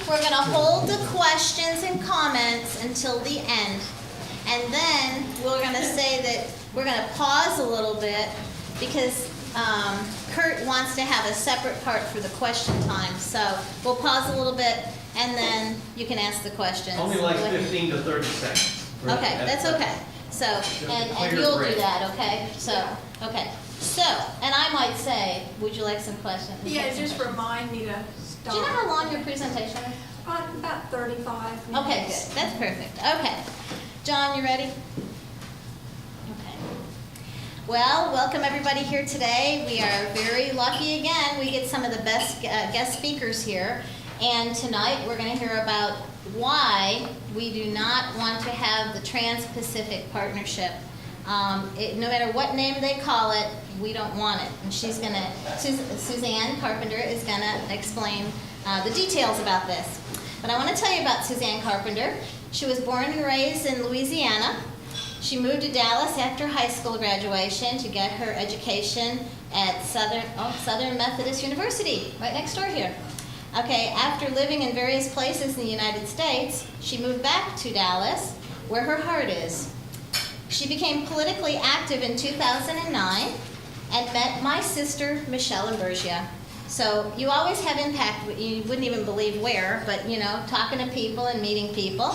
we're going to hold the questions and comments until the end. And then we're going to say that we're going to pause a little bit because Kurt wants to have a separate part for the question time. So we'll pause a little bit and then you can ask the questions. Only like 15 to 30 seconds. Okay, that's okay. So, and you'll do that, okay? So, okay. So, and I might say, would you like some questions? Yeah, just remind me to stop. Do you know how long your presentation is? About 35 minutes. Okay, good. That's perfect. Okay. John, you ready? Okay. Well, welcome everybody here today. We are very lucky again. We get some of the best guest speakers here. And tonight we're going to hear about why we do not want to have the Trans-Pacific Partnership. No matter what name they call it, we don't want it. And she's going to, Suzanne Carpenter is going to explain the details about this. But I want to tell you about Suzanne Carpenter. She was born and raised in Louisiana. She moved to Dallas after high school graduation to get her education at Southern Methodist University, right next door here. Okay, after living in various places in the United States, she moved back to Dallas, where her heart is. She became politically active in 2009 and met my sister, Michelle Imbergia. So you always have impact, you wouldn't even believe where, but you know, talking to people and meeting people.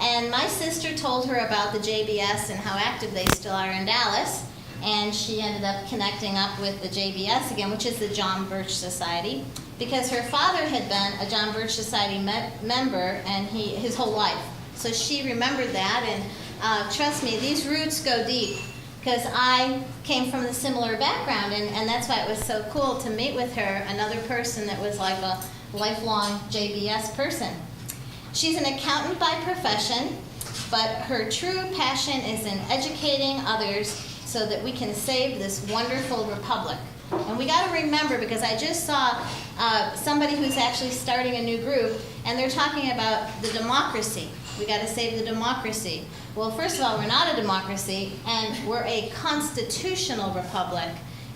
And my sister told her about the JBS and how active they still are in Dallas. And she ended up connecting up with the JBS again, which is the John Birch Society, because her father had been a John Birch Society member and his whole life. So she remembered that, and trust me, these roots go deep, because I came from a similar background, and that's why it was so cool to meet with her, another person that was like a lifelong JBS person. She's an accountant by profession, but her true passion is in educating others so that we can save this wonderful republic. And we got to remember, because I just saw somebody who's actually starting a new group, and they're talking about the democracy. We got to save the democracy. Well, first of all, we're not a democracy, and we're a constitutional republic.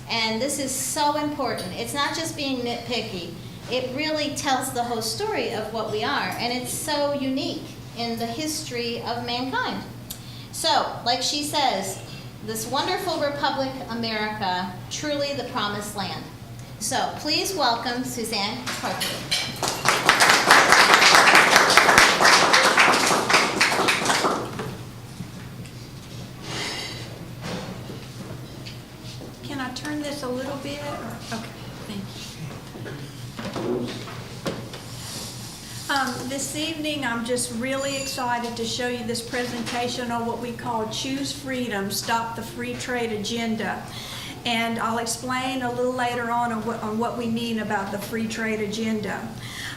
And this is so important. It's not just being nitpicky. It really tells the whole story of what we are, and it's so unique in the history of mankind. So, like she says, this wonderful republic, America, truly the promised land. So, please welcome Suzanne Carpenter. Can I turn this a little bit? Okay, thank you. This evening, I'm just really excited to show you this presentation on what we call Choose Freedom, Stop the Free Trade Agenda. And I'll explain a little later on what we mean about the free trade agenda.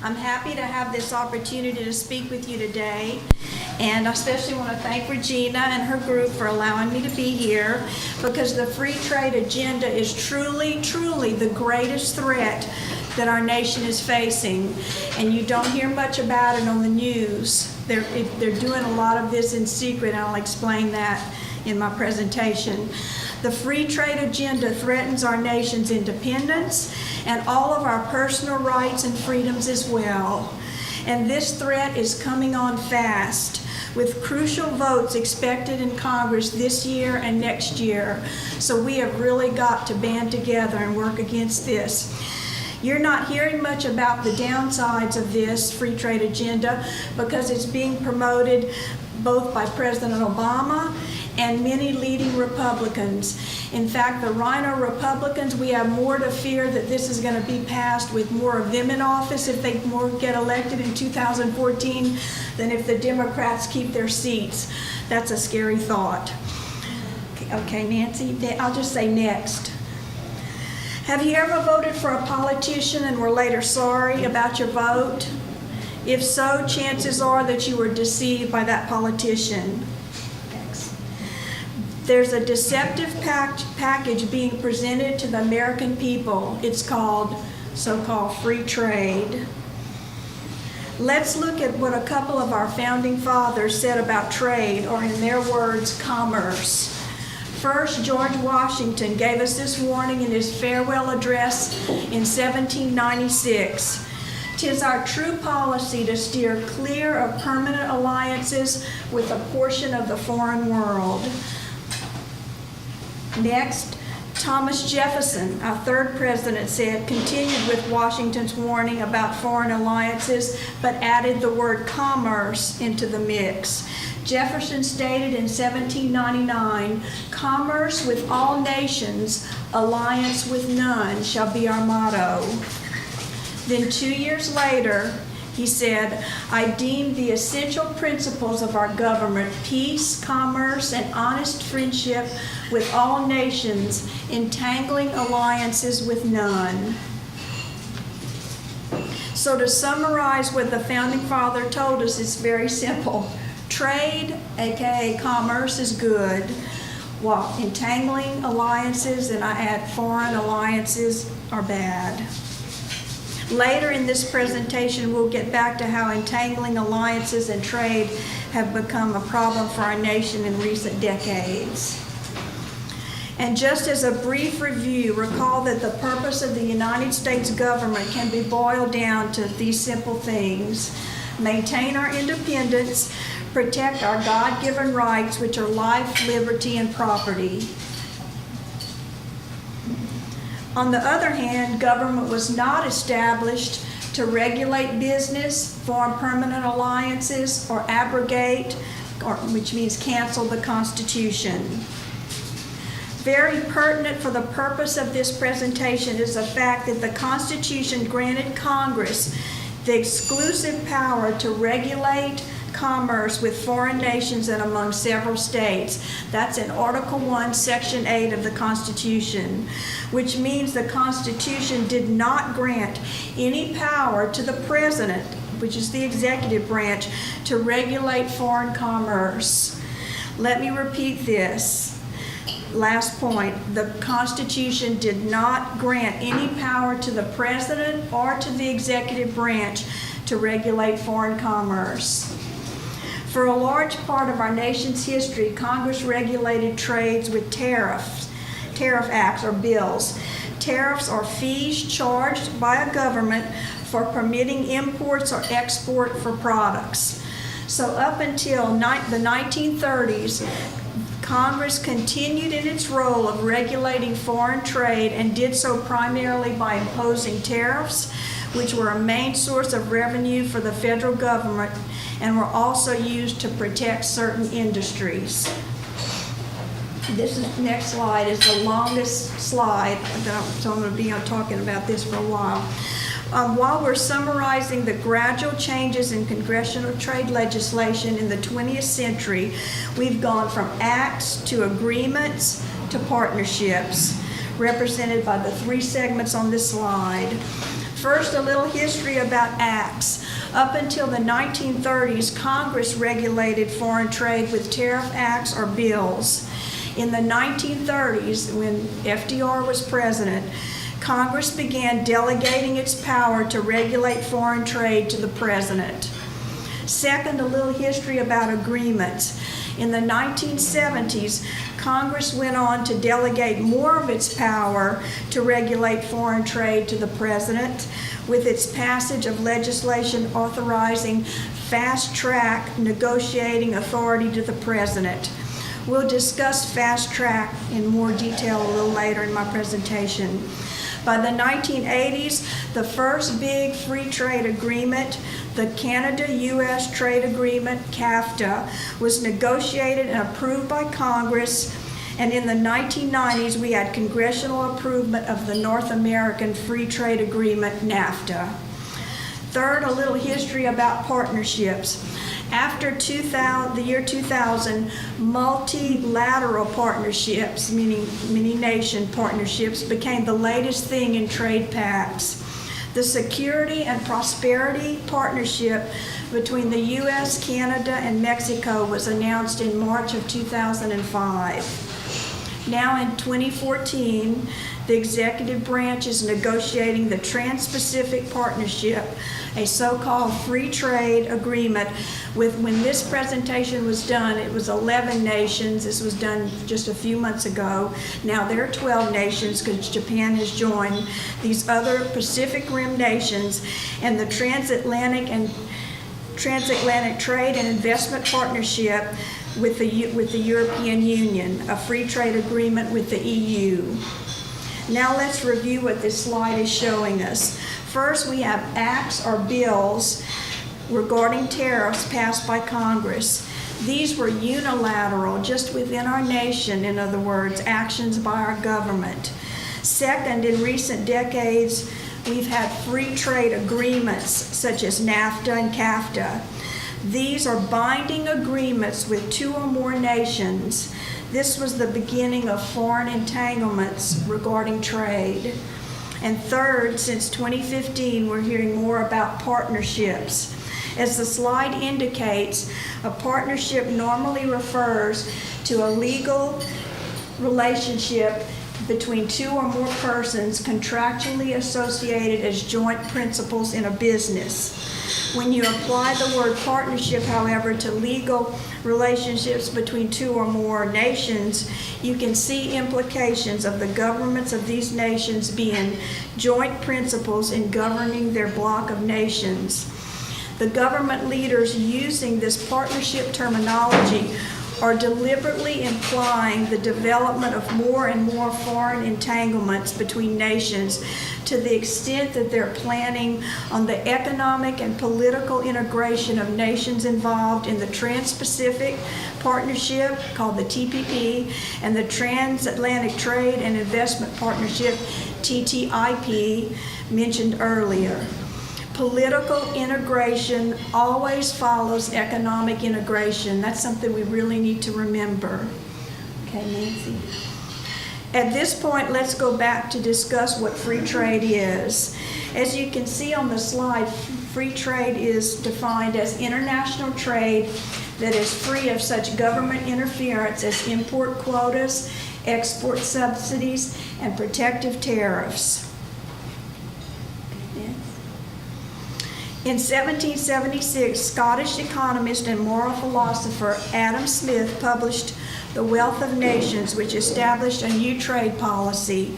I'm happy to have this opportunity to speak with you today, and I especially want to thank Regina and her group for allowing me to be here, because the free trade agenda is truly, truly the greatest threat that our nation is facing, and you don't hear much about it on the news. They're doing a lot of this in secret, and I'll explain that in my presentation. The free trade agenda threatens our nation's independence and all of our personal rights and freedoms as well. And this threat is coming on fast, with crucial votes expected in Congress this year and next year. So we have really got to band together and work against this. You're not hearing much about the downsides of this free trade agenda because it's being promoted both by President Obama and many leading Republicans. In fact, the Rhino Republicans, we have more to fear that this is going to be passed with more of them in office if they get elected in 2014 than if the Democrats keep their seats. That's a scary thought. Okay, Nancy, I'll just say next. Have you ever voted for a politician and were later sorry about your vote? If so, chances are that you were deceived by that politician. Next. There's a deceptive package being presented to the American people. It's called so-called free trade. Let's look at what a couple of our founding fathers said about trade, or in their words, commerce. First, George Washington gave us this warning in his farewell address in 1796. 'Tis our true policy to steer clear of permanent alliances with a portion of the foreign world. Next, Thomas Jefferson, our third president, continued with Washington's warning about foreign alliances, but added the word commerce into the mix. Jefferson stated in 1799, "Commerce with all nations, alliance with none shall be our motto." Then 2 years later, he said, "I deem the essential principles of our government, peace, commerce, and honest friendship with all nations, entangling alliances with none." So to summarize what the Founding Father told us, it's very simple. Trade, aka commerce, is good, while entangling alliances, and I add foreign alliances, are bad. Later in this presentation, we'll get back to how entangling alliances and trade have become a problem for our nation in recent decades. And just as a brief review, recall that the purpose of the United States government can be boiled down to these simple things: maintain our independence, protect our God-given rights, which are life, liberty, and property. On the other hand, government was not established to regulate business, form permanent alliances, or abrogate, which means cancel the Constitution. Very pertinent for the purpose of this presentation is the fact that the Constitution granted Congress the exclusive power to regulate commerce with foreign nations and among several states. That's in Article 1, Section 8 of the Constitution, which means the Constitution did not grant any power to the President, which is the executive branch, to regulate foreign commerce. Let me repeat this. Last point, the Constitution did not grant any power to the President or to the executive branch to regulate foreign commerce. For a large part of our nation's history, Congress regulated trades with tariff acts or bills. Tariffs are fees charged by a government for permitting imports or export for products. So up until the 1930s, Congress continued in its role of regulating foreign trade and did so primarily by imposing tariffs, which were a main source of revenue for the federal government and were also used to protect certain industries. This next slide is the longest slide, so I'm going to be talking about this for a while. While we're summarizing the gradual changes in congressional trade legislation in the 20th century, we've gone from acts to agreements to partnerships, represented by the three segments on this slide. First, a little history about acts. Up until the 1930s, Congress regulated foreign trade with tariff acts or bills. In the 1930s, when FDR was president, Congress began delegating its power to regulate foreign trade to the president. Second, a little history about agreements. In the 1970s, Congress went on to delegate more of its power to regulate foreign trade to the president with its passage of legislation authorizing fast-track negotiating authority to the president. We'll discuss fast-track in more detail a little later in my presentation. By the 1980s, the first big free trade agreement, the Canada-U.S. Trade Agreement, CAFTA, was negotiated and approved by Congress, and in the 1990s, we had congressional approval of the North American Free Trade Agreement, NAFTA. Third, a little history about partnerships. After the year 2000, multilateral partnerships, meaning many-nation partnerships, became the latest thing in trade pacts. The Security and Prosperity Partnership between the U.S., Canada, and Mexico was announced in March of 2005. Now in 2014, the executive branch is negotiating the Trans-Pacific Partnership, a so-called free trade agreement with, when this presentation was done, it was 11 nations. This was done just a few months ago. Now there are 12 nations because Japan has joined these other Pacific Rim nations, and the transatlantic trade and investment partnership with the European Union, a free trade agreement with the EU. Now let's review what this slide is showing us. First, we have acts or bills regarding tariffs passed by Congress. These were unilateral, just within our nation, in other words, actions by our government. Second, in recent decades, we've had free trade agreements such as NAFTA and CAFTA. These are binding agreements with two or more nations. This was the beginning of foreign entanglements regarding trade. And third, since 2015, we're hearing more about partnerships. As the slide indicates, a partnership normally refers to a legal relationship between two or more persons contractually associated as joint principals in a business. When you apply the word partnership, however, to legal relationships between two or more nations, you can see implications of the governments of these nations being joint principals in governing their block of nations. The government leaders using this partnership terminology are deliberately implying the development of more and more foreign entanglements between nations to the extent that they're planning on the economic and political integration of nations involved in the Trans-Pacific Partnership, called the TPP, and the Transatlantic Trade and Investment Partnership, TTIP, mentioned earlier. Political integration always follows economic integration. That's something we really need to remember. Okay, Nancy. At this point, let's go back to discuss what free trade is. As you can see on the slide, free trade is defined as international trade that is free of such government interference as import quotas, export subsidies, and protective tariffs. In 1776, Scottish economist and moral philosopher Adam Smith published The Wealth of Nations, which established a new trade policy,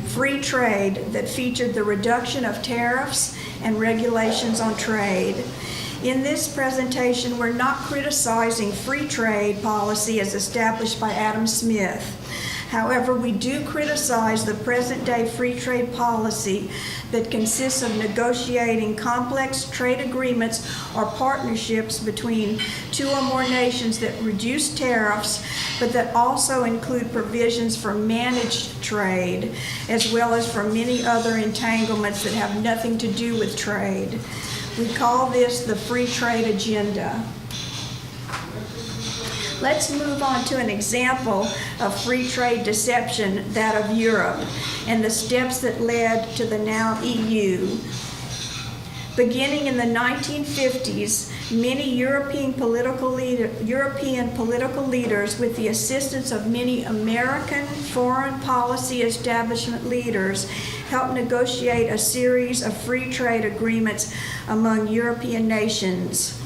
free trade, that featured the reduction of tariffs and regulations on trade. In this presentation, we're not criticizing free trade policy as established by Adam Smith. However, we do criticize the present-day free trade policy that consists of negotiating complex trade agreements or partnerships between two or more nations that reduce tariffs, but that also include provisions for managed trade, as well as for many other entanglements that have nothing to do with trade. We call this the free trade agenda. Let's move on to an example of free trade deception, that of Europe, and the steps that led to the now EU. Beginning in the 1950s, many European political leaders, with the assistance of many American foreign policy establishment leaders, helped negotiate a series of free trade agreements among European nations.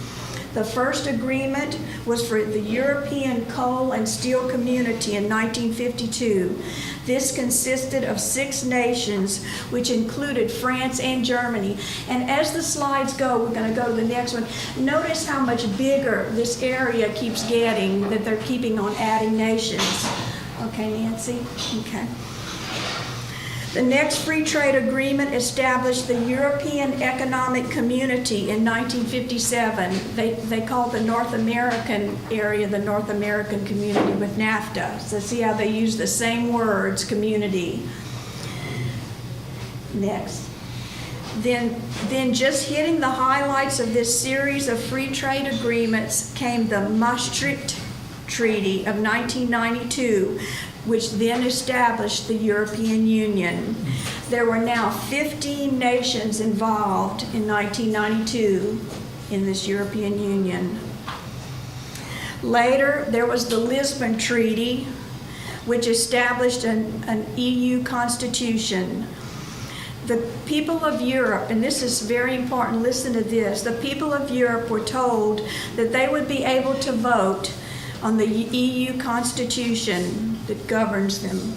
The first agreement was for the European Coal and Steel Community in 1952. This consisted of 6 nations, which included France and Germany. And as the slides go, we're going to go to the next one. Notice how much bigger this area keeps getting, that they're keeping on adding nations. Okay, Nancy? Okay. The next free trade agreement established the European Economic Community in 1957. They called the North American area the North American Community with NAFTA. So see how they use the same words, community. Next. Then just hitting the highlights of this series of free trade agreements came the Maastricht Treaty of 1992, which then established the European Union. There were now 15 nations involved in 1992 in this European Union. Later, there was the Lisbon Treaty, which established an EU constitution. The people of Europe, and this is very important, listen to this, the people of Europe were told that they would be able to vote on the EU Constitution that governs them.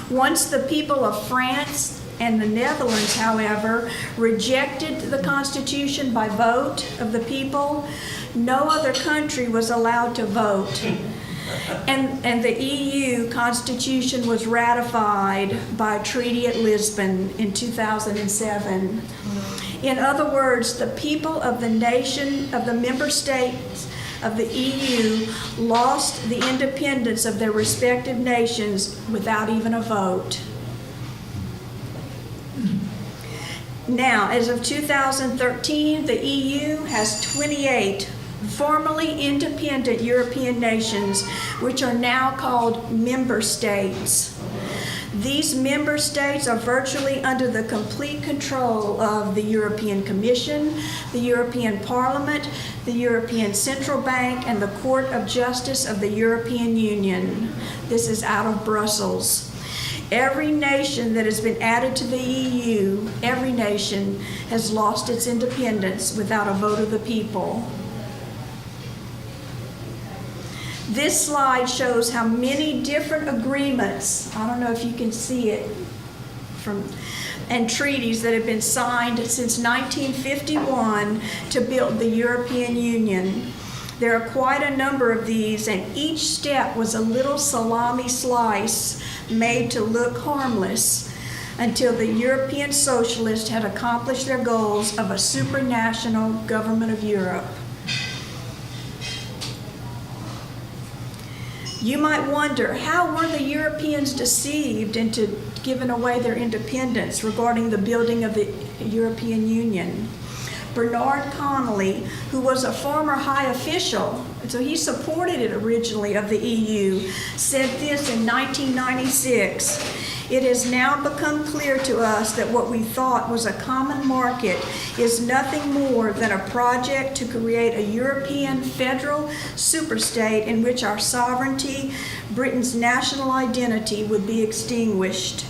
Once the people of France and the Netherlands, however, rejected the Constitution by vote of the people, no other country was allowed to vote. And the EU Constitution was ratified by a treaty at Lisbon in 2007. In other words, the people of the nation, of the member states of the EU lost the independence of their respective nations without even a vote. Now, as of 2013, the EU has 28 formerly independent European nations, which are now called member states. These member states are virtually under the complete control of the European Commission, the European Parliament, the European Central Bank, and the Court of Justice of the European Union. This is out of Brussels. Every nation that has been added to the EU, every nation has lost its independence without a vote of the people. This slide shows how many different agreements, I don't know if you can see it, and treaties that have been signed since 1951 to build the European Union. There are quite a number of these, and each step was a little salami slice made to look harmless until the European socialists had accomplished their goals of a supranational government of Europe. You might wonder, how were the Europeans deceived into giving away their independence regarding the building of the European Union? Bernard Connolly, who was a former high official, so he supported it originally of the EU, said this in 1996. It has now become clear to us that what we thought was a common market is nothing more than a project to create a European federal superstate in which our sovereignty, Britain's national identity, would be extinguished.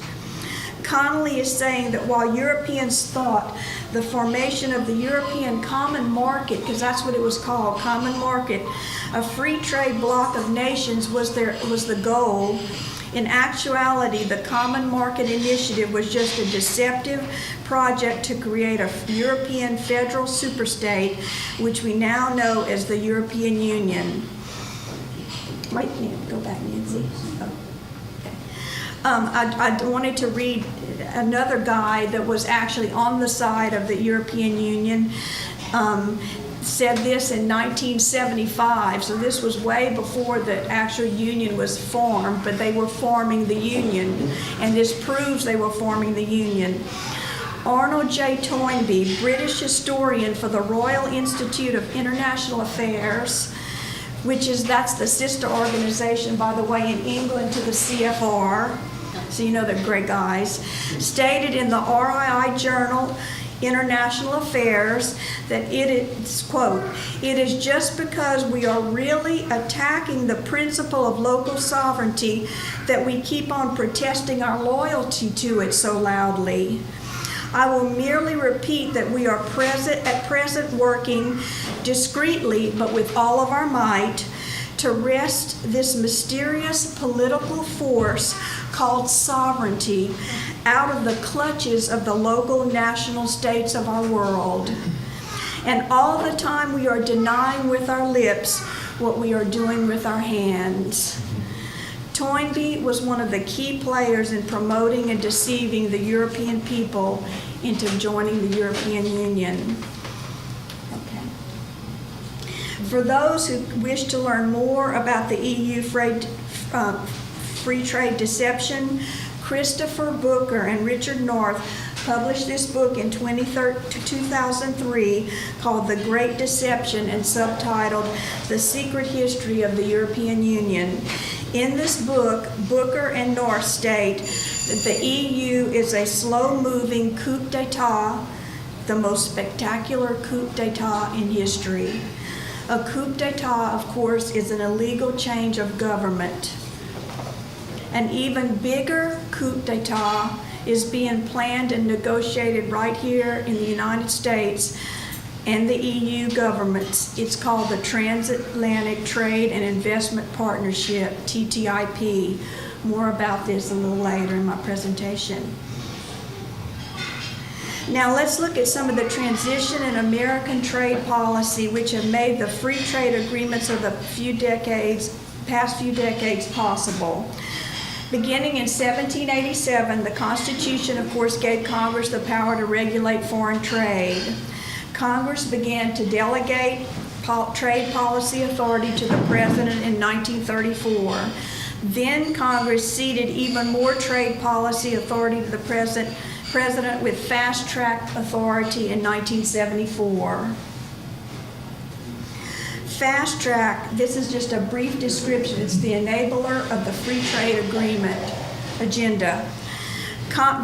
Connolly is saying that while Europeans thought the formation of the European Common Market, because that's what it was called, Common Market, a free trade bloc of nations was the goal, in actuality, the Common Market Initiative was just a deceptive project to create a European federal superstate, which we now know as the European Union. Wait, go back, Nancy. Oh. I wanted to read another guy that was actually on the side of the European Union. Said this in 1975, so this was way before the actual union was formed, but they were forming the union, and this proves they were forming the union. Arnold J. Toynbee, British historian for the Royal Institute of International Affairs, that's the sister organization, by the way, in England to the CFR, so you know they're great guys, stated in the RII Journal, International Affairs, that it is, quote, "It is just because we are really attacking the principle of local sovereignty that we keep on protesting our loyalty to it so loudly. I will merely repeat that we are at present working discreetly but with all of our might to wrest this mysterious political force called sovereignty out of the clutches of the local national states of our world. And all the time we are denying with our lips what we are doing with our hands." Toynbee was one of the key players in promoting and deceiving the European people into joining the European Union. Okay. For those who wish to learn more about the EU free trade deception, Christopher Booker and Richard North published this book in 2003 called The Great Deception and subtitled The Secret History of the European Union. In this book, Booker and North state that the EU is a slow-moving coup d'etat, the most spectacular coup d'etat in history. A coup d'etat, of course, is an illegal change of government. An even bigger coup d'etat is being planned and negotiated right here in the United States and the EU governments. It's called the Transatlantic Trade and Investment Partnership, TTIP. More about this a little later in my presentation. Now let's look at some of the transition in American trade policy which have made the free trade agreements of the past few decades possible. Beginning in 1787, the Constitution, of course, gave Congress the power to regulate foreign trade. Congress began to delegate trade policy authority to the President in 1934. Then Congress ceded even more trade policy authority to the President with fast-track authority in 1974. Fast track, this is just a brief description. It's the enabler of the free trade agreement agenda.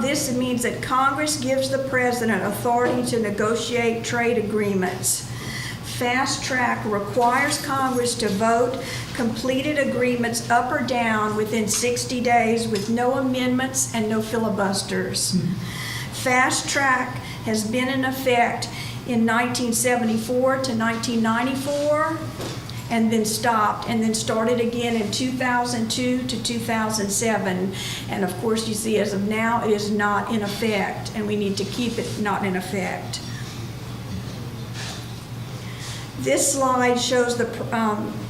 This means that Congress gives the President authority to negotiate trade agreements. Fast track requires Congress to vote completed agreements up or down within 60 days with no amendments and no filibusters. Fast track has been in effect in 1974 to 1994, and then stopped, and then started again in 2002 to 2007. And of course, you see, as of now, it is not in effect, and we need to keep it not in effect. This slide shows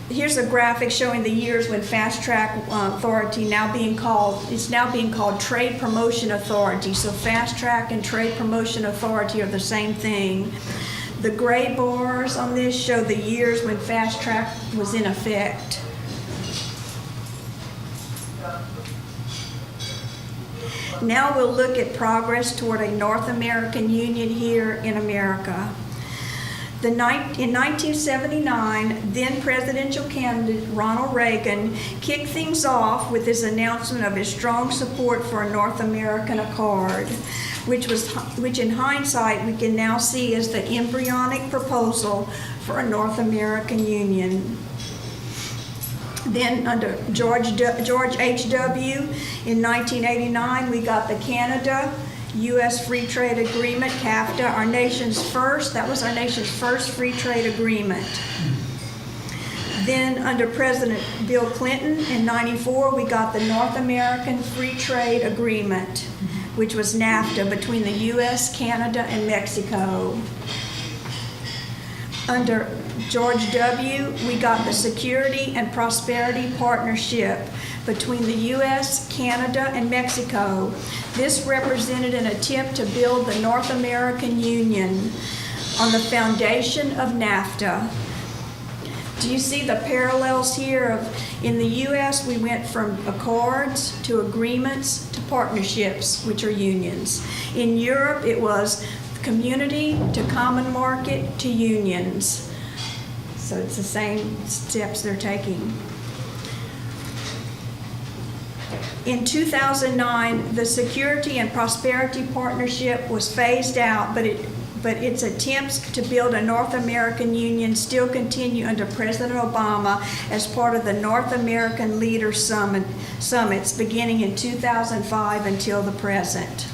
here's a graphic showing the years when fast track authority it's now being called Trade Promotion Authority. So fast track and Trade Promotion Authority are the same thing. The gray bars on this show the years when fast track was in effect. Now we'll look at progress toward a North American Union here in America. In 1979, then presidential candidate Ronald Reagan kicked things off with his announcement of his strong support for a North American Accord, which in hindsight we can now see as the embryonic proposal for a North American Union. Then under George H.W. in 1989, we got the Canada-U.S. Free Trade Agreement, CAFTA, that was our nation's first free trade agreement. Then under President Bill Clinton in 94, we got the North American Free Trade Agreement, which was NAFTA between the U.S., Canada, and Mexico. Under George W., we got the Security and Prosperity Partnership between the U.S., Canada, and Mexico. This represented an attempt to build the North American Union on the foundation of NAFTA. Do you see the parallels here? In the U.S., we went from accords to agreements to partnerships, which are unions. In Europe, it was community to common market to unions. So it's the same steps they're taking. In 2009, the Security and Prosperity Partnership was phased out, but its attempts to build a North American Union still continue under President Obama as part of the North American Leader Summits beginning in 2005 until the present.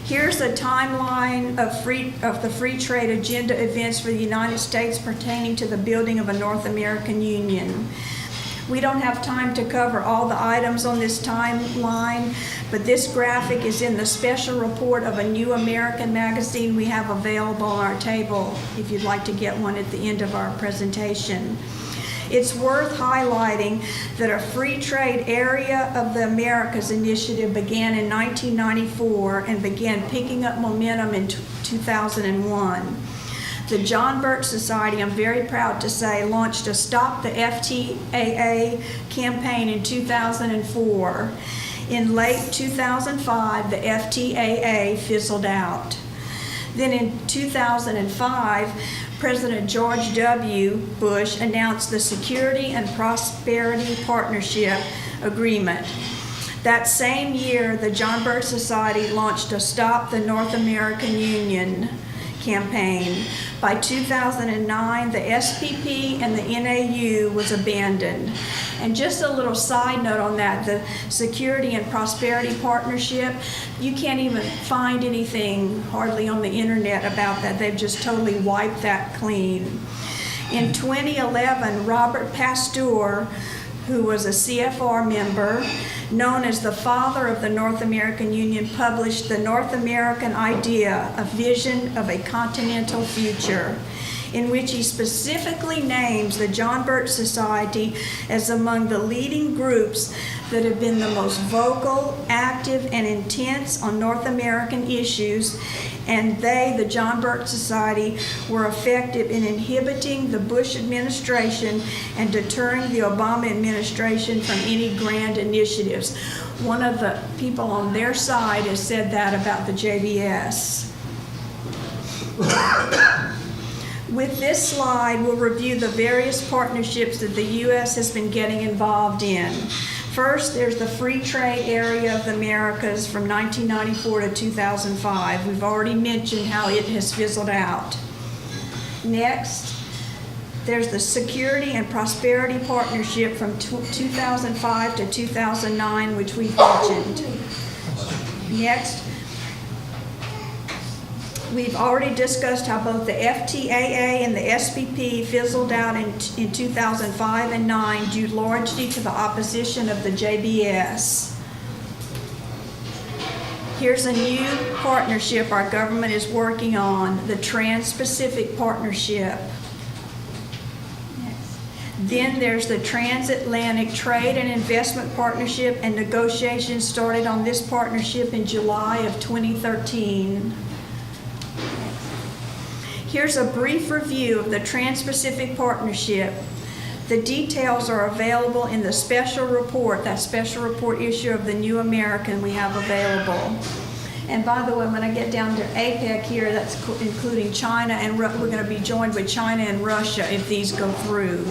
Here's a timeline of the free trade agenda events for the United States pertaining to the building of a North American Union. We don't have time to cover all the items on this timeline, but this graphic is in the special report of a New American magazine we have available on our table if you'd like to get one at the end of our presentation. It's worth highlighting that a free trade area of the Americas initiative began in 1994 and began picking up momentum in 2001. The John Birch Society, I'm very proud to say, launched a Stop the FTAA campaign in 2004. In late 2005, the FTAA fizzled out. Then in 2005, President George W. Bush announced the Security and Prosperity Partnership Agreement. That same year, the John Birch Society launched a Stop the North American Union campaign. By 2009, the SPP and the NAU was abandoned, And just a little side note on that, the Security and Prosperity Partnership, you can't even find anything hardly on the internet about that. They've just totally wiped that clean. In 2011, Robert Pasteur, who was a CFR member, known as the father of the North American Union, published The North American Idea, a Vision of a Continental Future, in which he specifically names the John Birch Society as among the leading groups that have been the most vocal, active, and intense on North American issues, and they, the John Birch Society, were effective in inhibiting the Bush administration and deterring the Obama administration from any grand initiatives. One of the people on their side has said that about the JBS. With this slide, we'll review the various partnerships that the U.S. has been getting involved in. First, there's the Free Trade Area of the Americas from 1994 to 2005. We've already mentioned how it has fizzled out. Next, there's the Security and Prosperity Partnership from 2005 to 2009, which we've mentioned. Next, we've already discussed how both the FTAA and the SPP fizzled out in 2005 and 9 due largely to the opposition of the JBS. Here's a new partnership our government is working on, the Trans-Pacific Partnership. Then there's the Transatlantic Trade and Investment Partnership, and negotiations started on this partnership in July of 2013. Here's a brief review of the Trans-Pacific Partnership. The details are available in the special report, that special report issue of the New American we have available. And by the way, when I get down to APEC here, that's including China, and we're going to be joined with China and Russia if these go through.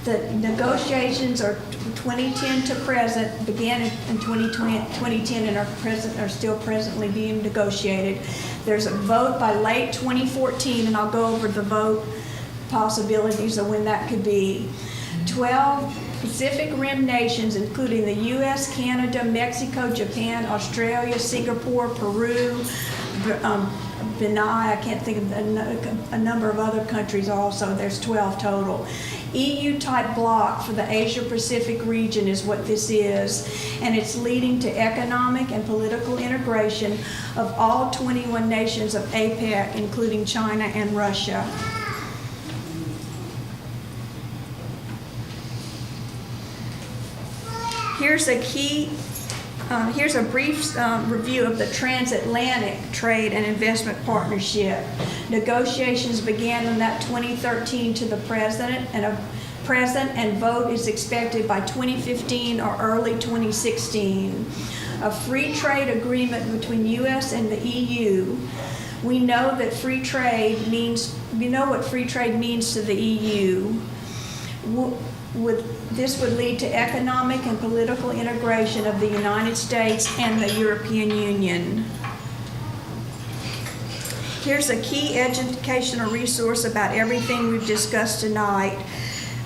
The negotiations are 2010 to present, began in 2010 and are still presently being negotiated. There's a vote by late 2014, and I'll go over the vote possibilities of when that could be. 12 Pacific Rim nations, including the U.S., Canada, Mexico, Japan, Australia, Singapore, Peru, Brunei, I can't think of a number of other countries also. There's 12 total. EU-type bloc for the Asia-Pacific region is what this is, and it's leading to economic and political integration of all 21 nations of APEC, including China and Russia. Here's a brief review of the Transatlantic Trade and Investment Partnership. Negotiations began in that 2013 to the present, and vote is expected by 2015 or early 2016. A free trade agreement between U.S. and the EU. We know what free trade means to the EU. This would lead to economic and political integration of the United States and the European Union. Here's a key educational resource about everything we've discussed tonight.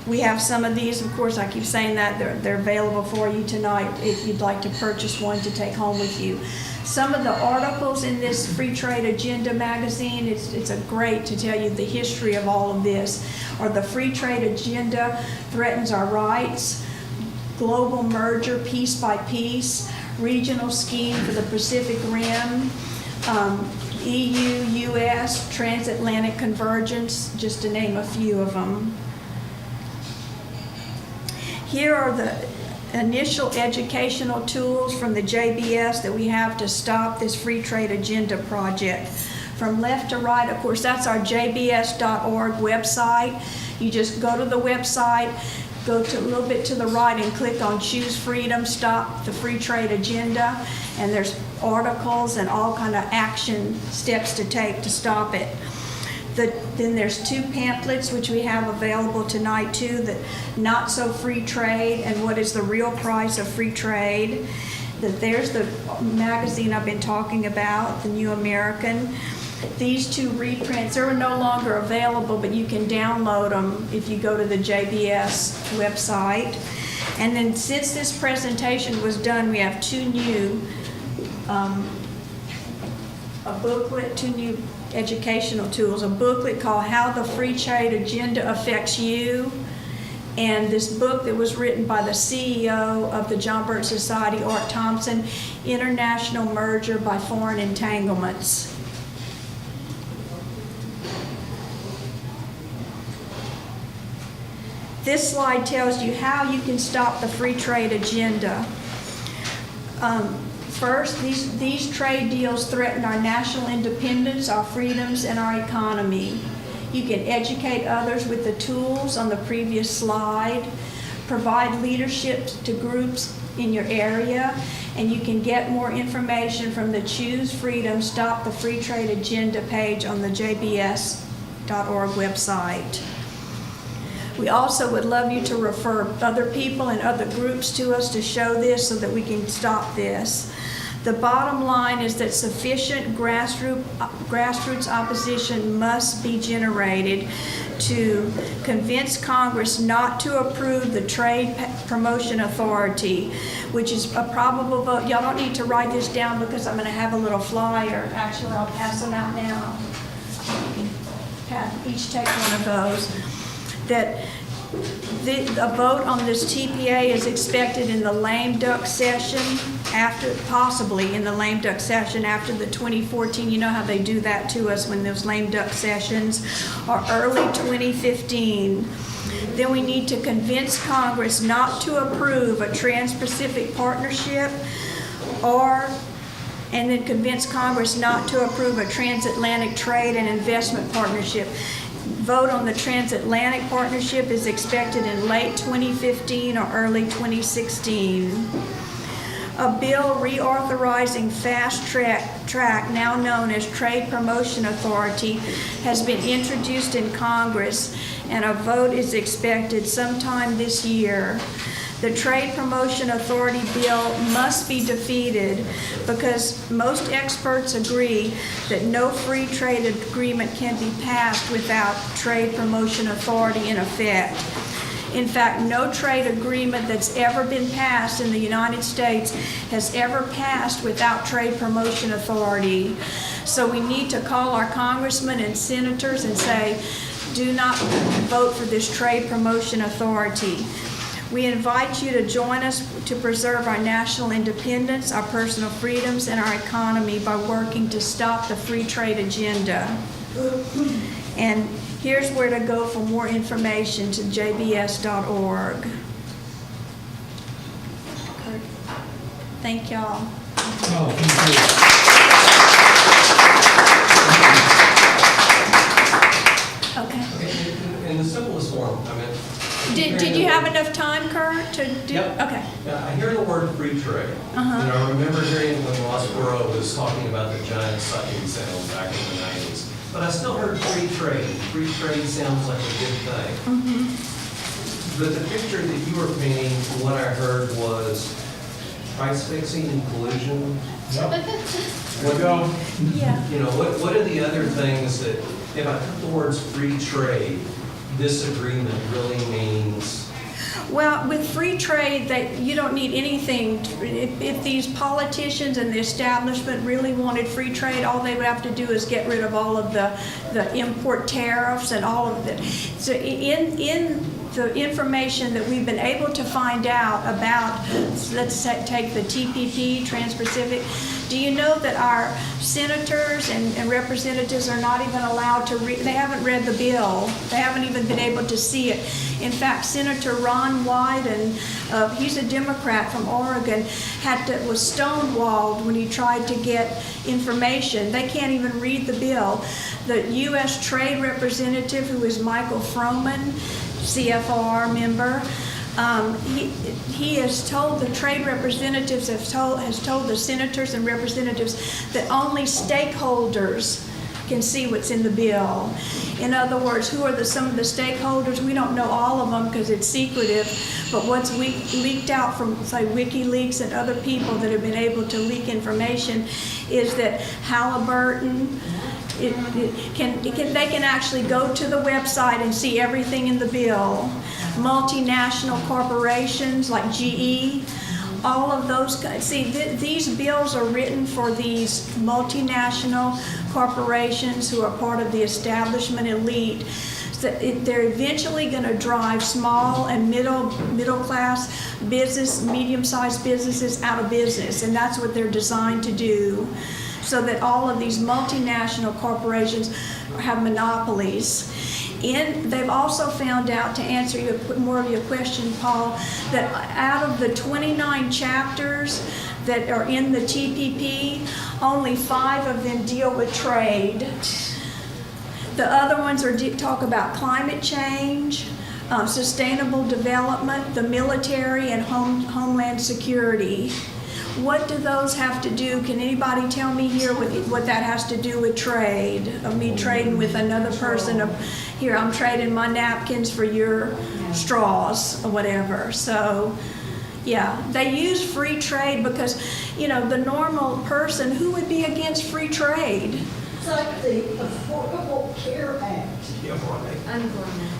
We have some of these, of course, I keep saying that, they're available for you tonight if you'd like to purchase one to take home with you. Some of the articles in this Free Trade Agenda magazine, it's a great to tell you the history of all of this, or the Free Trade Agenda threatens our rights, global merger piece by piece, regional scheme for the Pacific Rim, EU, US, transatlantic convergence, just to name a few of them. Here are the initial educational tools from the JBS that we have to stop this Free Trade Agenda project. From left to right, of course, that's our jbs.org website. You just go to the website, go to a little bit to the right and click on Choose Freedom, Stop the Free Trade Agenda, and there's articles and all kind of action steps to take to stop it. Then there's two pamphlets which we have available tonight too, that Not So Free Trade and What is the Real Price of Free Trade. There's the magazine I've been talking about, the New American. These two reprints, they're no longer available, but you can download them if you go to the JBS website. And then since this presentation was done, we have two new, a booklet, two new educational tools, a booklet called How the Free Trade Agenda Affects You, and this book that was written by the CEO of the John Birch Society, Art Thompson, International Merger by Foreign Entanglements. This slide tells you how you can stop the free trade agenda. First, these trade deals threaten our national independence, our freedoms, and our economy. You can educate others with the tools on the previous slide, provide leadership to groups in your area, and you can get more information from the Choose Freedom, Stop the Free Trade Agenda page on the jbs.org website. We also would love you to refer other people and other groups to us to show this so that we can stop this. The bottom line is that sufficient grassroots opposition must be generated to convince Congress not to approve the Trade Promotion Authority, which is a probable vote. Y'all don't need to write this down because I'm going to have a little flyer. Actually, I'll pass them out now. Each take one of those. That a vote on this TPA is expected in the lame duck session possibly in the lame duck session after the 2014, you know how they do that to us when those lame duck sessions, or early 2015. Then we need to convince Congress not to approve a Trans-Pacific Partnership and then convince Congress not to approve a Transatlantic Trade and Investment Partnership. Vote on the Transatlantic Partnership is expected in late 2015 or early 2016. A bill reauthorizing Fast Track, now known as Trade Promotion Authority, has been introduced in Congress, and a vote is expected sometime this year. The Trade Promotion Authority bill must be defeated because most experts agree that no free trade agreement can be passed without Trade Promotion Authority in effect. In fact, no trade agreement that's ever been passed in the United States has ever passed without Trade Promotion Authority. So we need to call our congressmen and senators and say, do not vote for this Trade Promotion Authority. We invite you to join us to preserve our national independence, our personal freedoms, and our economy by working to stop the free trade agenda. And here's where to go for more information, to jbs.org. Thank y'all. Oh, thank you. Okay. In the simplest form, I mean. Did you have enough time, Kurt, to do? Yep. Okay. Yeah, I hear the word free trade. Uh-huh. And I remember hearing when Rossborough was talking about the giant sucking sound back in the 90s. But I still heard free trade. Free trade sounds like a good thing. Mm-hmm. But the picture that you were painting, from what I heard, was price fixing and collusion. Yep. What, Yeah. you know, what are the other things that, if I put the words free trade, this agreement really means? Well, with free trade, you don't need anything. If these politicians and the establishment really wanted free trade, all they would have to do is get rid of all of the import tariffs and all of that. So in the information that we've been able to find out about, let's take the TPP, Trans-Pacific, do you know that our senators and representatives are not even allowed to read? They haven't read the bill. They haven't even been able to see it. In fact, Senator Ron Wyden, he's a Democrat from Oregon, was stonewalled when he tried to get information. They can't even read the bill. The U.S. Trade Representative, who is Michael Froman, CFR member, he has told the trade representatives, has told the senators and representatives that only stakeholders can see what's in the bill. In other words, who are some of the stakeholders? We don't know all of them because it's secretive, but what's leaked out from, say, WikiLeaks and other people that have been able to leak information is that Halliburton, they can actually go to the website and see everything in the bill. Multinational corporations like GE, all of those guys. See, these bills are written for these multinational corporations who are part of the establishment elite. So they're eventually going to drive small and middle class business, medium-sized businesses out of business, and that's what they're designed to do, so that all of these multinational corporations have monopolies. They've also found out, to answer more of your question, Paul, that out of the 29 chapters that are in the TPP, only 5 of them deal with trade. The other ones talk about climate change, sustainable development, the military, and homeland security. What do those have to do? Can anybody tell me here what that has to do with trade? Of me trading with another person? Here, I'm trading my napkins for your straws or whatever. So, yeah, they use free trade because, the normal person, who would be against free trade? It's like the Affordable Care Act.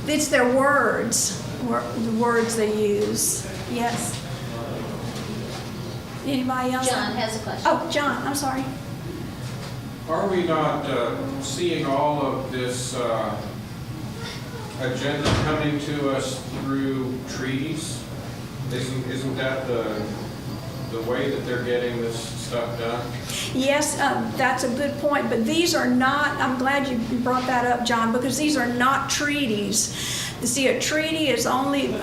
It's their words, the words they use. Yes. Anybody else? John has a question. Oh, John, I'm sorry. Are we not seeing all of this agenda coming to us through treaties? Isn't that the way that they're getting this stuff done? Yes, that's a good point, but these are not, I'm glad you brought that up, John, because these are not treaties. You see, a treaty is only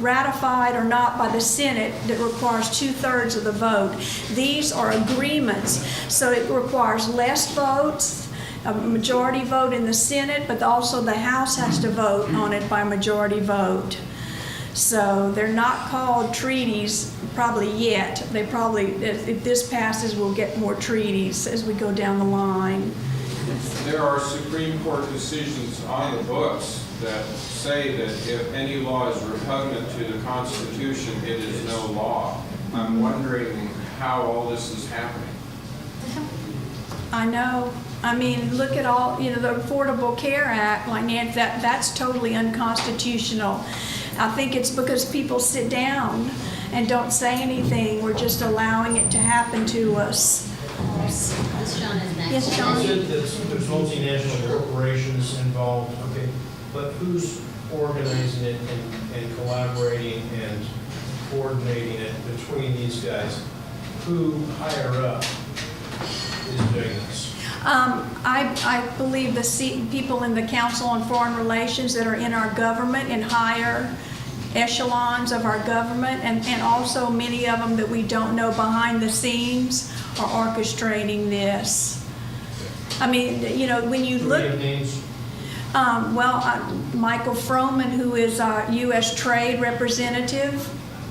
ratified or not by the Senate that requires 2/3 of the vote. These are agreements, so it requires less votes, a majority vote in the Senate, but also the House has to vote on it by majority vote. So they're not called treaties probably yet. They probably, if this passes, we'll get more treaties as we go down the line. There are Supreme Court decisions on the books that say that if any law is repugnant to the Constitution, it is no law. I'm wondering how all this is happening. I know. I mean, look at all, the Affordable Care Act, like Nancy, that's totally unconstitutional. I think it's because people sit down and don't say anything. We're just allowing it to happen to us. This John is next. Yes, John. You said that there's multinational corporations involved, okay, but who's organizing it and collaborating and coordinating it between these guys? Who higher up is doing this? I believe the people in the Council on Foreign Relations that are in our government and higher echelons of our government, and also many of them that we don't know behind the scenes are orchestrating this. I mean, when you look... Names? Michael Froman, who is our U.S. Trade Representative,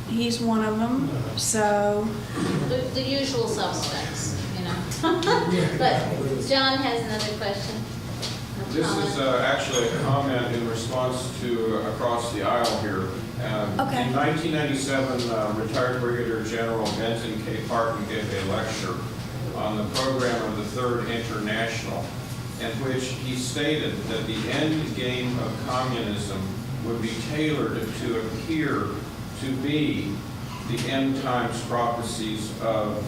he's one of them, so... The usual suspects, But John has another question. This is actually a comment in response to across the aisle here. Okay. In 1997, retired Brigadier General Benton K. Parton gave a lecture on the program of the Third International, in which he stated that the end game of communism would be tailored to appear to be the end times prophecies of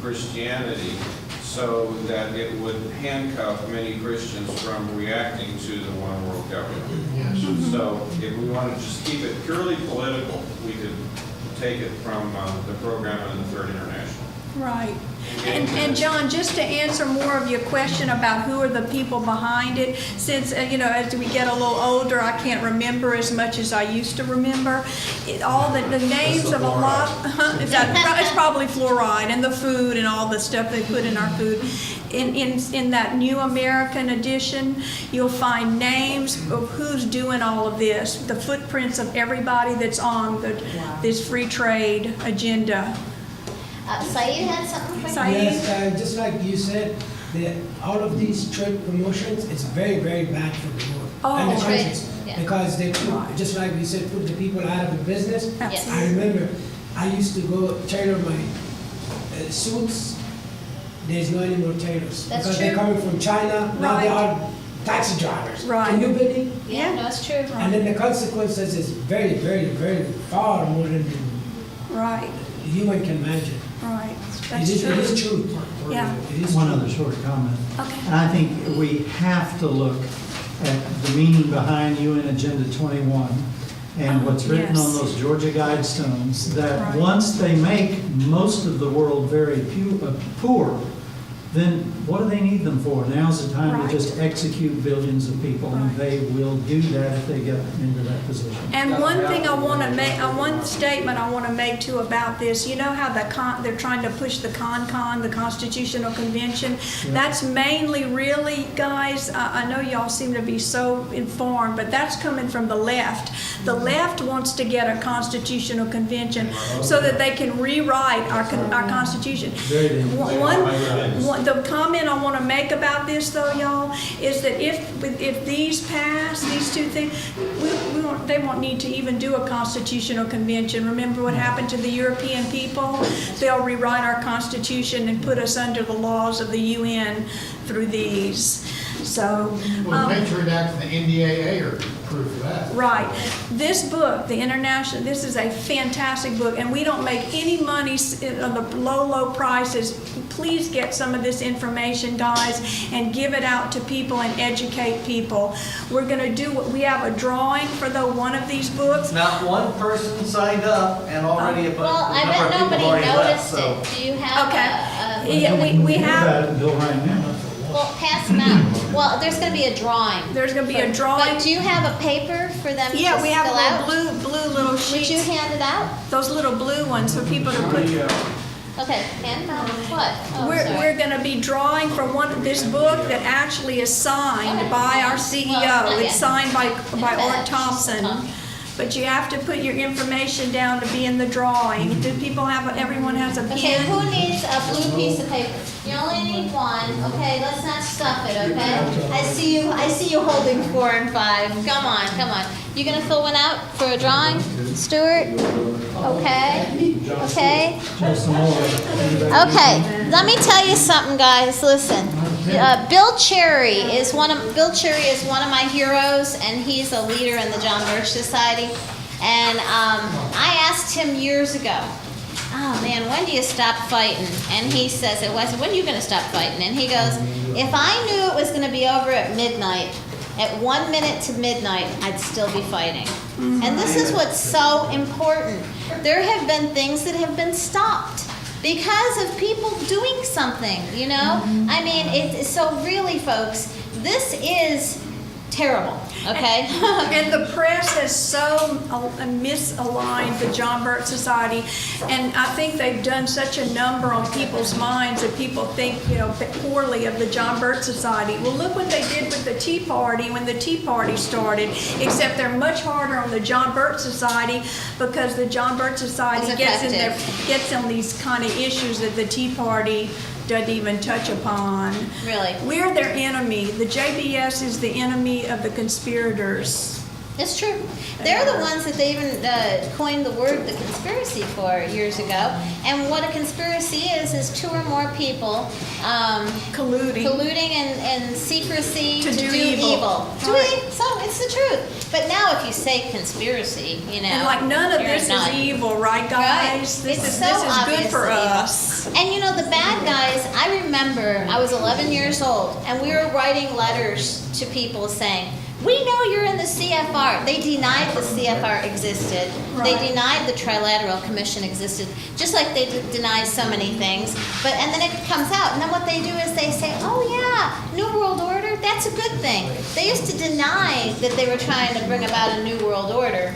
Christianity, so that it would handcuff many Christians from reacting to the one world government. Yes. So if we want to just keep it purely political, we could take it from the program of the Third International. Right. And John, just to answer more of your question about who are the people behind it, since, as we get a little older, I can't remember as much as I used to remember. All the names of a lot, it's probably fluoride and the food and all the stuff they put in our food. In that New American edition, you'll find names of who's doing all of this, the footprints of everybody that's on this free trade agenda. Saeed had something for you? Saeed? Yes, just like you said, all of these trade promotions, it's very, very bad for the world and the Oh, right. countries. Yeah. Because they put, Right. just like we said, put the people out of the business. Yes. I remember, I used to go tailor my suits. There's no any more tailors. That's Because they're true. coming from China, now they Right. are taxi drivers. Right. Can you believe? Yeah, no, it's true. And then the consequences is very, very, very far more than Right, the human can imagine. right. It That's is, it is true. true. Yeah. It is One true. other short comment. Okay. And I think we have to look at the meaning behind UN Agenda 21 and what's written on Yes. those Georgia Guidestones, that Right. once they make most of the world very poor, then what do they need them for? Now's the time Right. to just execute billions of people, and they will do that if they get into that position. And one thing I want to make, one statement I want to make too about this, you know how they're trying to push the the Constitutional Convention? That's mainly really, guys, I know y'all seem to be so informed, but that's coming from the left. The left wants to get a Constitutional Convention so that they can rewrite our Constitution. Very dangerous. The comment I want to make about this, though, y'all, is that if these pass, these two things, they won't need to even do a constitutional convention. Remember what happened to the European people? They'll rewrite our constitution and put us under the laws of the UN through these. So, Well, Patriot Act and the NDAA are proof of that. right. This book, the International, this is a fantastic book, and we don't make any money on the low prices. Please get some of this information, guys, and give it out to people and educate people. We're going to we have a drawing for one of these books. Not one person signed up and already a bunch, Well, I number bet of people nobody already left, noticed so. it. Do you have Okay. Yeah, we We've have, got it, Bill, right now. well, pass them out. Well, there's gonna be a drawing. there's going to be a But drawing. do you have a paper for them to Yeah, we have fill out? little blue little Would you sheets, hand it out? those little blue ones for people to put. Okay, hand them out. What? Oh, We're sorry. going to be drawing for this book that actually is signed by our Well, CEO. not yet. It's signed by Art Just Thompson. Thompson. But you have to put your information down to be in the drawing. Do people everyone has a Okay, who pen? needs a blue piece of paper? You only need one, okay? Let's not stuff it, okay? I see you holding 4 and 5. Come on. You gonna fill one out for a drawing, Stuart? Okay. Just some more. Okay, let me tell you something, guys. Listen, Bill Cherry is one of my heroes, and he's a leader in the John Birch Society. And I asked him years ago, "Oh man, when do you stop fighting?" And he says, "It wasn't. When are you going to stop fighting?" And he goes, "If I knew it was going to be over at midnight." At 1 minute to midnight, I'd still be fighting. And this is what's so important. There have been things that have been stopped because of people doing something, you know? I mean, so really, folks, this is terrible, okay? And the press has so misaligned the John Birch Society, and I think they've done such a number on people's minds that people think, poorly of the John Birch Society. Well, look what they did with the Tea Party when the Tea Party started, except they're much harder on the John Birch Society because the John Birch Society It's gets on these kind of issues that the Tea Party doesn't even touch upon. Really. We're their enemy. The JBS is the enemy of the conspirators. It's true. They're the ones that they even coined the word the conspiracy for years ago. And what a conspiracy is 2 or more people colluding in secrecy To do evil. evil. Right. So it's the truth. But now if you say conspiracy, And like none of you're this not. is evil, right, guys? Right. This It's is so good obviously for evil. us. And the bad guys, I remember I was 11 years old and we were writing letters to people saying, "We know you're in the CFR." They denied the CFR existed. They Right. denied the Trilateral Commission existed, just like they deny so many things. And then it comes out, and then what they do is they say, "Oh yeah, New World Order, that's a good thing." They used to deny that they were trying to bring about a New World Order,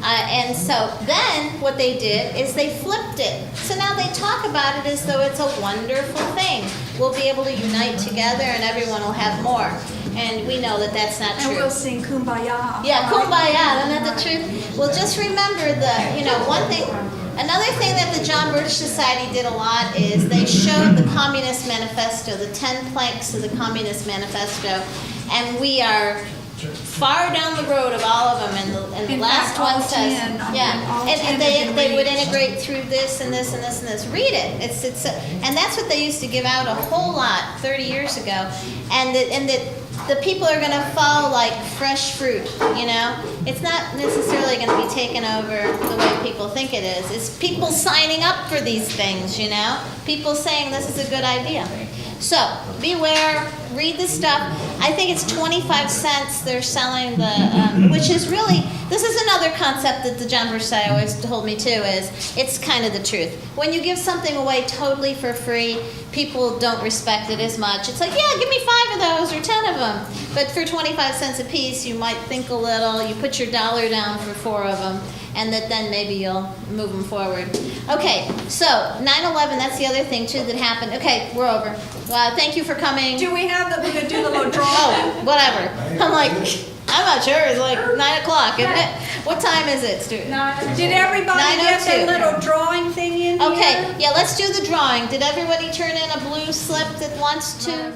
and so then what they did is they flipped it. So now they talk about it as though it's a wonderful thing. We'll be able to unite together and everyone will have more. And we know that that's not And true. we'll sing Kumbaya. Yeah, right? kumbaya, isn't that the truth? Well, just remember one thing, Another thing that the John Birch Society did a lot is they showed the Communist Manifesto, the 10 planks of the Communist Manifesto, and we are far down the road of all of them, and the In last fact, one all says, 10, I mean, yeah, all and 10 they have been would read. integrate through this and this and this and this. Read it. It's and that's what they used to give out a whole lot 30 years ago, and the people are going to fall like fresh fruit, you know? It's not necessarily going to be taken over the way people think it is. It's people signing up for these things, you know? People saying this is a good idea. So, beware, read the stuff. I think it's 25 cents they're selling the, which is really, this is another concept that the John Birch Society always told me too, is it's kind of the truth. When you give something away totally for free, people don't respect it as much. It's like, yeah, give me 5 of those or 10 of them. But for 25 cents a piece, you might think a little, you put your $1 down for 4 of them, and that then maybe you'll move them forward. Okay, so 9/11, that's the other thing too that happened. Okay, we're over. Thank you for coming. Do we have we're gonna do the little drawing? Oh, whatever. I'm like, I'm not sure. It's like 9 o'clock, isn't it? What time is it, Stuart? Did everybody get 9:02. their little drawing thing in here? Okay, yeah, let's do the drawing. Did everybody turn in a blue slip that wants to?